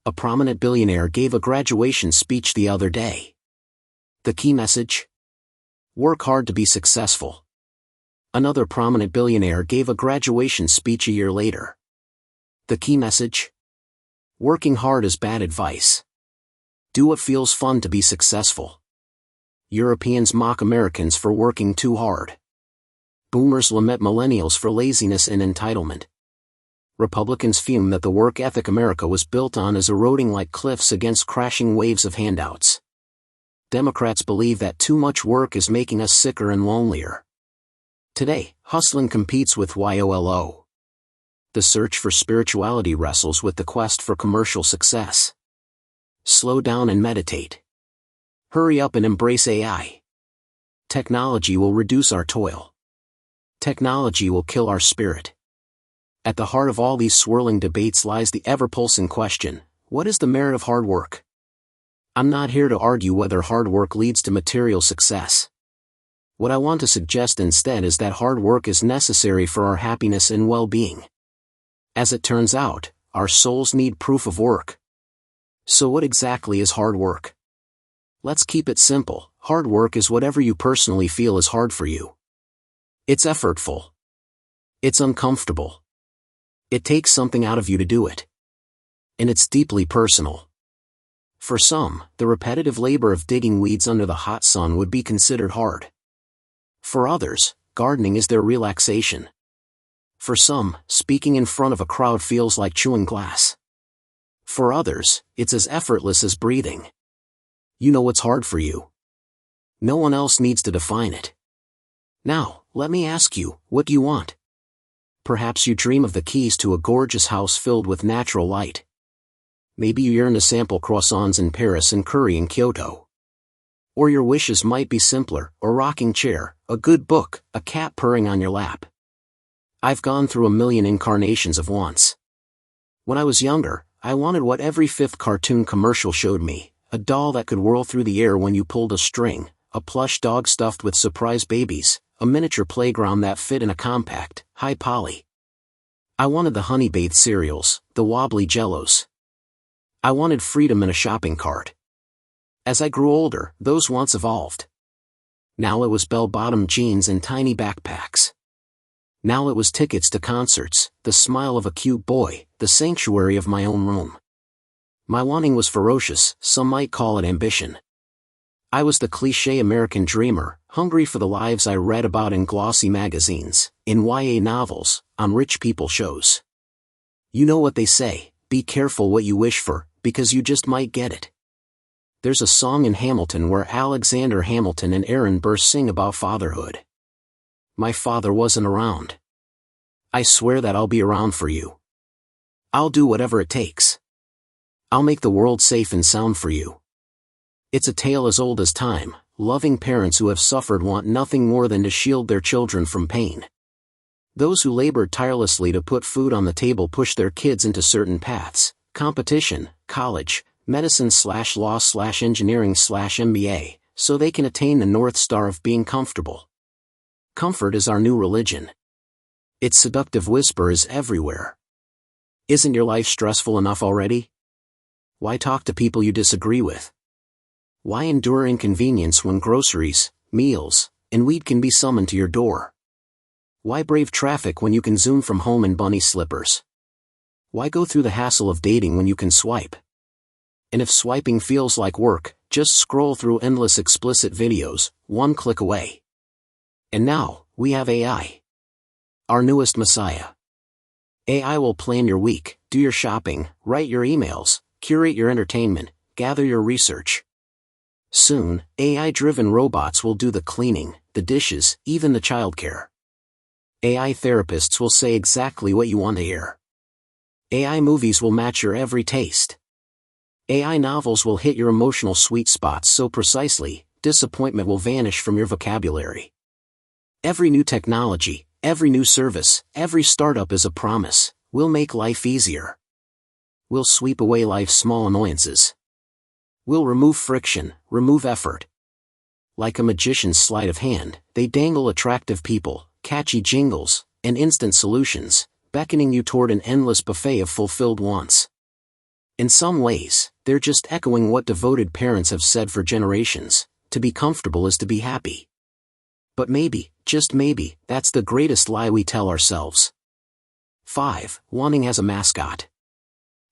A prominent billionaire gave a graduation speech the other day. The key message? Work hard to be successful. Another prominent billionaire gave a graduation speech a year later. The key message? Working hard is bad advice. Do what feels fun to be successful. Europeans mock Americans for working too hard. Boomers lament millennials for laziness and entitlement. Republicans fume that the work ethic America was built on is eroding like cliffs against crashing waves of handouts. Democrats believe that too much work is making us sicker and lonelier. Today, hustling competes with YOLO. The search for spirituality wrestles with the quest for commercial success. Slow down and meditate. Hurry up and embrace AI. Technology will reduce our toil. Technology will kill our spirit. At the heart of all these swirling debates lies the ever-pulsing question, what is the merit of hard work? I'm not here to argue whether hard work leads to material success. What I want to suggest instead is that hard work is necessary for our happiness and well-being. As it turns out, our souls need proof of work. So what exactly is hard work? Let's keep it simple. Hard work is whatever you personally feel is hard for you. It's effortful. It's uncomfortable. It takes something out of you to do it. And it's deeply personal. For some, the repetitive labor of digging weeds under the hot sun would be considered hard. For others, gardening is their relaxation. For some, speaking in front of a crowd feels like chewing glass. For others, it's as effortless as breathing. You know what's hard for you. No one else needs to define it. Now, let me ask you, what do you want? Perhaps you dream of the keys to a gorgeous house filled with natural light. Maybe you yearn to sample croissants in Paris and curry in Kyoto. Or your wishes might be simpler, a rocking chair, a good book, a cat purring on your lap. I've gone through a million incarnations of wants. When I was younger, I wanted what every fifth cartoon commercial showed me, a doll that could whirl through the air when you pulled a string, a plush dog stuffed with surprise babies, a miniature playground that fit in a compact, high poly. I wanted the honey bathed cereals, the wobbly jellos. I wanted freedom in a shopping cart. As I grew older, those wants evolved. Now it was bell-bottom jeans and tiny backpacks. Now it was tickets to concerts, the smile of a cute boy, the sanctuary of my own room. My wanting was ferocious, some might call it ambition. I was the cliché American dreamer, hungry for the lives I read about in glossy magazines, in YA novels, on rich people shows. You know what they say, be careful what you wish for, because you just might get it. There's a song in Hamilton where Alexander Hamilton and Aaron Burr sing about fatherhood. My father wasn't around. I swear that I'll be around for you. I'll do whatever it takes. I'll make the world safe and sound for you. It's a tale as old as time. Loving parents who have suffered want nothing more than to shield their children from pain. Those who labored tirelessly to put food on the table push their kids into certain paths, competition, college, medicine/law/engineering/MBA, so they can attain the North Star of being comfortable. Comfort is our new religion. Its seductive whisper is everywhere. Isn't your life stressful enough already? Why talk to people you disagree with? Why endure inconvenience when groceries, meals, and weed can be summoned to your door? Why brave traffic when you can Zoom from home in bunny slippers? Why go through the hassle of dating when you can swipe? And if swiping feels like work, just scroll through endless explicit videos, one click away. And now, we have AI. Our newest messiah. AI will plan your week, do your shopping, write your emails, curate your entertainment, gather your research. Soon, AI-driven robots will do the cleaning, the dishes, even the childcare. AI therapists will say exactly what you want to hear. AI movies will match your every taste. AI novels will hit your emotional sweet spots so precisely, disappointment will vanish from your vocabulary. Every new technology, every new service, every startup is a promise, we'll make life easier. We'll sweep away life's small annoyances. We'll remove friction, remove effort. Like a magician's sleight of hand, they dangle attractive people, catchy jingles, and instant solutions, beckoning you toward an endless buffet of fulfilled wants. In some ways, they're just echoing what devoted parents have said for generations: to be comfortable is to be happy. But maybe, just maybe, that's the greatest lie we tell ourselves. 5. Wanting has a mascot.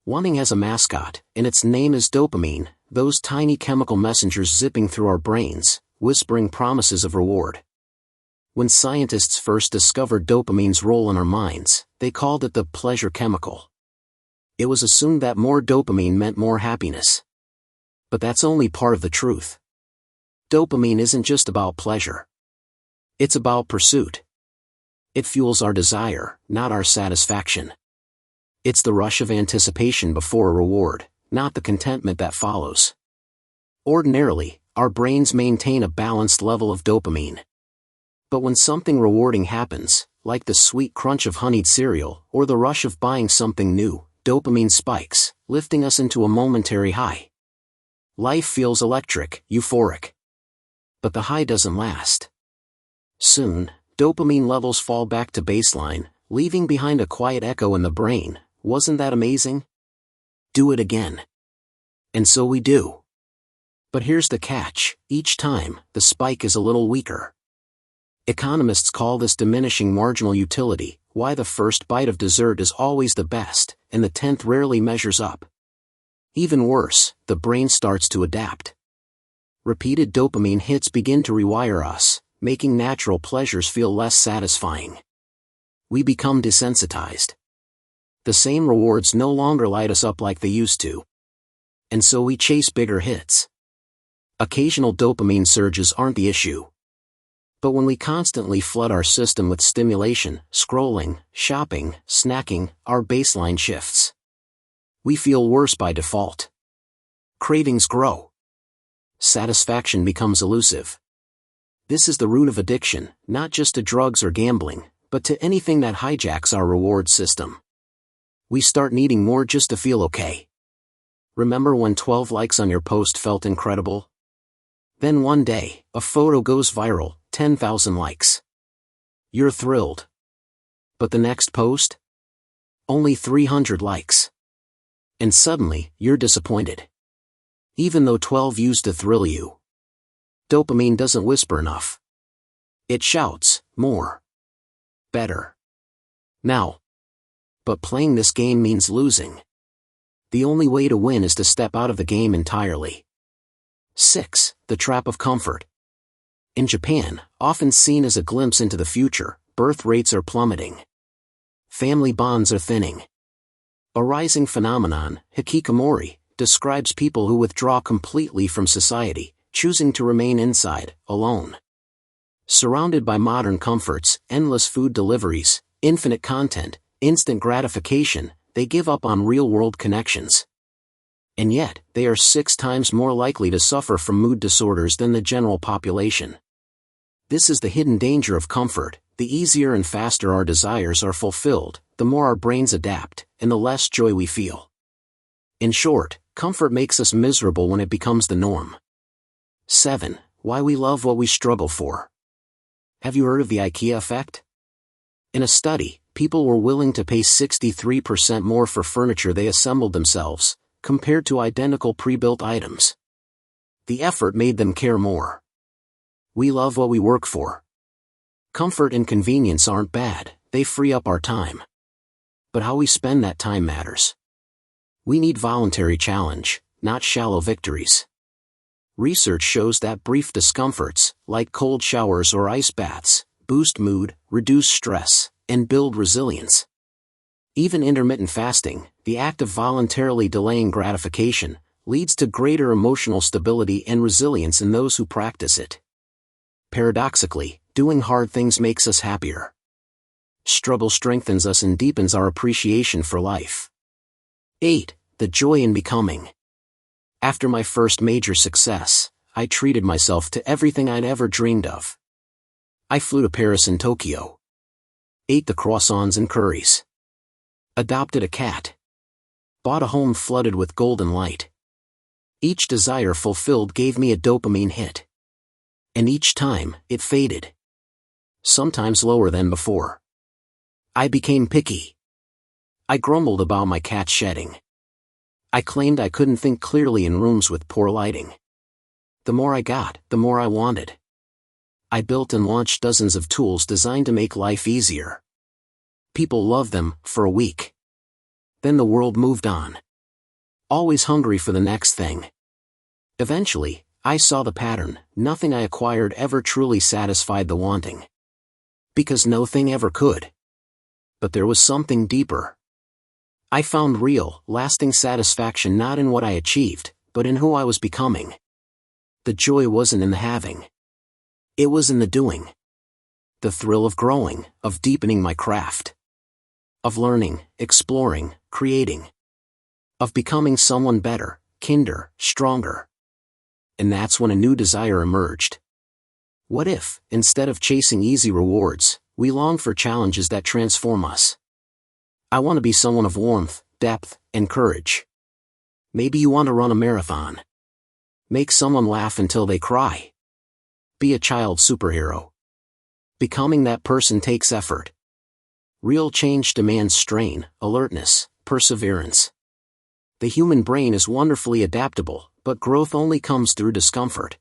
Wanting has a mascot, and its name is dopamine, those tiny chemical messengers zipping through our brains, whispering promises of reward. When scientists first discovered dopamine's role in our minds, they called it the pleasure chemical. It was assumed that more dopamine meant more happiness. But that's only part of the truth. Dopamine isn't just about pleasure. It's about pursuit. It fuels our desire, not our satisfaction. It's the rush of anticipation before a reward, not the contentment that follows. Ordinarily, our brains maintain a balanced level of dopamine. But when something rewarding happens, like the sweet crunch of honeyed cereal or the rush of buying something new, dopamine spikes, lifting us into a momentary high. Life feels electric, euphoric. But the high doesn't last. Soon, dopamine levels fall back to baseline, leaving behind a quiet echo in the brain: wasn't that amazing? Do it again. And so we do. But here's the catch: each time, the spike is a little weaker. Economists call this diminishing marginal utility, why the first bite of dessert is always the best, and the 10th rarely measures up. Even worse, the brain starts to adapt. Repeated dopamine hits begin to rewire us, making natural pleasures feel less satisfying. We become desensitized. The same rewards no longer light us up like they used to. And so we chase bigger hits. Occasional dopamine surges aren't the issue. But when we constantly flood our system with stimulation, scrolling, shopping, snacking, our baseline shifts. We feel worse by default. Cravings grow. Satisfaction becomes elusive. This is the root of addiction, not just to drugs or gambling, but to anything that hijacks our reward system. We start needing more just to feel okay. Remember when 12 likes on your post felt incredible? Then one day, a photo goes viral, 10,000 likes. You're thrilled. But the next post? Only 300 likes. And suddenly, you're disappointed. Even though 12 used to thrill you. Dopamine doesn't whisper enough. It shouts, more. Better. Now. But playing this game means losing. The only way to win is to step out of the game entirely. 6. The trap of comfort. In Japan, often seen as a glimpse into the future, birth rates are plummeting. Family bonds are thinning. A rising phenomenon, hikikomori, describes people who withdraw completely from society, choosing to remain inside, alone. Surrounded by modern comforts, endless food deliveries, infinite content, instant gratification, they give up on real-world connections. And yet, they are 6 times more likely to suffer from mood disorders than the general population. This is the hidden danger of comfort: the easier and faster our desires are fulfilled, the more our brains adapt, and the less joy we feel. In short, comfort makes us miserable when it becomes the norm. 7. Why we love what we struggle for. Have you heard of the IKEA effect? In a study, people were willing to pay 63% more for furniture they assembled themselves, compared to identical pre-built items. The effort made them care more. We love what we work for. Comfort and convenience aren't bad, they free up our time. But how we spend that time matters. We need voluntary challenge, not shallow victories. Research shows that brief discomforts, like cold showers or ice baths, boost mood, reduce stress, and build resilience. Even intermittent fasting, the act of voluntarily delaying gratification, leads to greater emotional stability and resilience in those who practice it. Paradoxically, doing hard things makes us happier. Struggle strengthens us and deepens our appreciation for life. 8. The joy in becoming. After my first major success, I treated myself to everything I'd ever dreamed of. I flew to Paris and Tokyo. Ate the croissants and curries. Adopted a cat. Bought a home flooded with golden light. Each desire fulfilled gave me a dopamine hit. And each time, it faded. Sometimes lower than before. I became picky. I grumbled about my cat shedding. I claimed I couldn't think clearly in rooms with poor lighting. The more I got, the more I wanted. I built and launched dozens of tools designed to make life easier. People loved them, for a week. Then the world moved on. Always hungry for the next thing. Eventually, I saw the pattern: nothing I acquired ever truly satisfied the wanting. Because no thing ever could. But there was something deeper. I found real, lasting satisfaction not in what I achieved, but in who I was becoming. The joy wasn't in the having. It was in the doing. The thrill of growing, of deepening my craft. Of learning, exploring, creating. Of becoming someone better, kinder, stronger. And that's when a new desire emerged. What if, instead of chasing easy rewards, we long for challenges that transform us? I want to be someone of warmth, depth, and courage. Maybe you want to run a marathon. Make someone laugh until they cry. Be a child superhero. Becoming that person takes effort. Real change demands strain, alertness, perseverance. The human brain is wonderfully adaptable, but growth only comes through discomfort.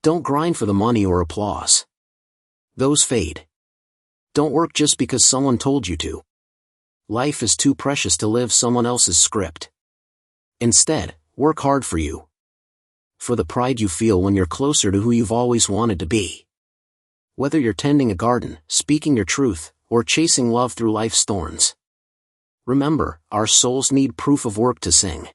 Don't grind for the money or applause. Those fade. Don't work just because someone told you to. Life is too precious to live someone else's script. Instead, work hard for you. For the pride you feel when you're closer to who you've always wanted to be. Whether you're tending a garden, speaking your truth, or chasing love through life's thorns. Remember, our souls need proof of work to sing.